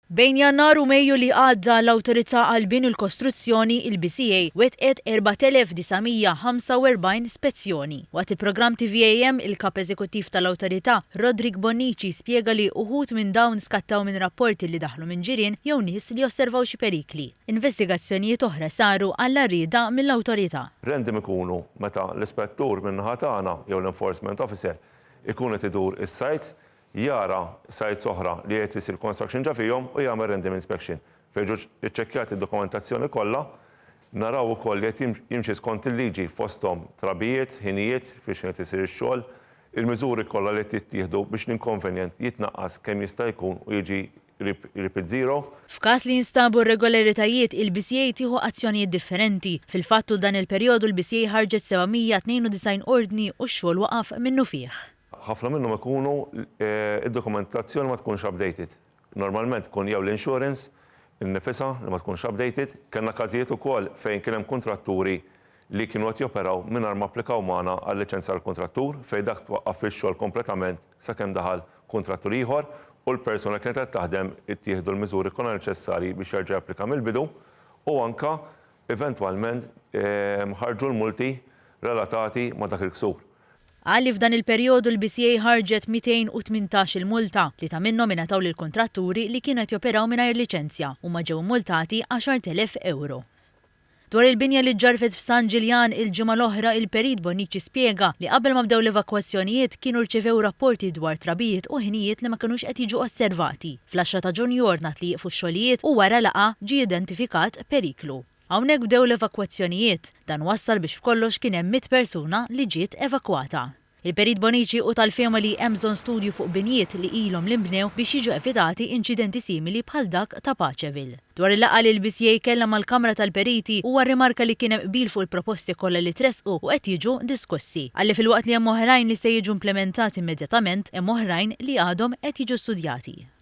Bejn Jannar u Mejju li għadda l-Awtorità għall-Bini u l-Kostruzzjoni il-BCA wetqet 4,945 spezzjoni. Waqt il-programm TVAM il-Kap Eżekuttiv tal-Awtorità Rodrigue Bonnici spjega li uħud minn dawn skattaw minn rapporti li daħlu minn ġirien jew nies li osservaw xi perikli. Investigazzjonijiet oħra saru għall rieda mill-Awtorità. Rendim ikunu meta l-ispettur min-naħa tagħna jew l-enforcement officer ikun qed idur is-sajts jara sajts oħra li qed isir construction ġa fihom u jagħmel random inspection. Fejn ġew iċċekkjat id-dokumentazzjoni kollha, naraw ukoll li qed jimxi skont il-liġi fosthom trabijiet, ħinijiet fiex qed isir ix-xogħol, il-miżuri kollha li qed jittieħdu biex l-inkonvenjent jitnaqqas kemm jista' jkun u jiġi repeat zero. F'każ li jinstabu r-regolaritajiet il-BCA tieħu azzjonijiet differenti. Fil-fattu dan il-perjodu l-BCA ħarġet 792 ordni u x-xogħol waqaf minnu fih. Ħafna minnhom ikunu id-dokumentazzjoni ma tkunx updated. Normalment tkun jew l-insurance innifisha li ma tkunx updated. Kellna każijiet ukoll fejn kien hemm kontratturi li kienu qed joperaw mingħajr ma applikaw magħna għall-liċenzja għall-kontrattur fejn dak twaqqaf fix-xogħol kompletament sakemm daħal kontrattur ieħor u l-persuna kienet qed taħdem ittieħdu l-miżuri kollha neċessarji biex jerġa' japplika mill-bidu u anke eventwalment ħarġu l-multi relatati ma' dak il-ksur. Għalli f'dan il-perjodu l-BCA ħarġet 218 il-multa li ta' minnhom ingħataw lil kontratturi li kienu qed joperaw mingħajr liċenzja u ma ġew multati 10,000 euro. Dwar il-binja li ġarfet f'San Ġiljan il-ġimgħa l-oħra il-Perit Bonnici spjega li qabel ma bdew l-evakwazzjonijiet kienu rċevew rapporti dwar trabijiet u ħinijiet li ma kinux qed jiġu osservati. Fl-10 ta' Ġunju ordnat li jieqfu x-xogħlijiet u wara laqa ġie identifikat periklu. Hawnhekk bdew l-evakwazzjonijiet, dan wassal biex f'kollox kien hemm 100 persuna li ġiet evakwata. Il-Perit Bonnici u tal-fema li hemm bżonn studju fuq binjiet li ilhom l-inbnew biex jiġu evitati inċidenti simili bħal dak ta' Paċeville. Dwar il-laqgħa li l-BCA kellha mal-Kamra tal-Periti huwa rrimarka li kien hemm qbil fuq il-proposti kollha li tresqu u qed jiġu diskussi. Għalli fil-waqt li hemm oħrajn li se jiġu implementati immedjatament, hemm oħrajn li għadhom qed jiġu studjati.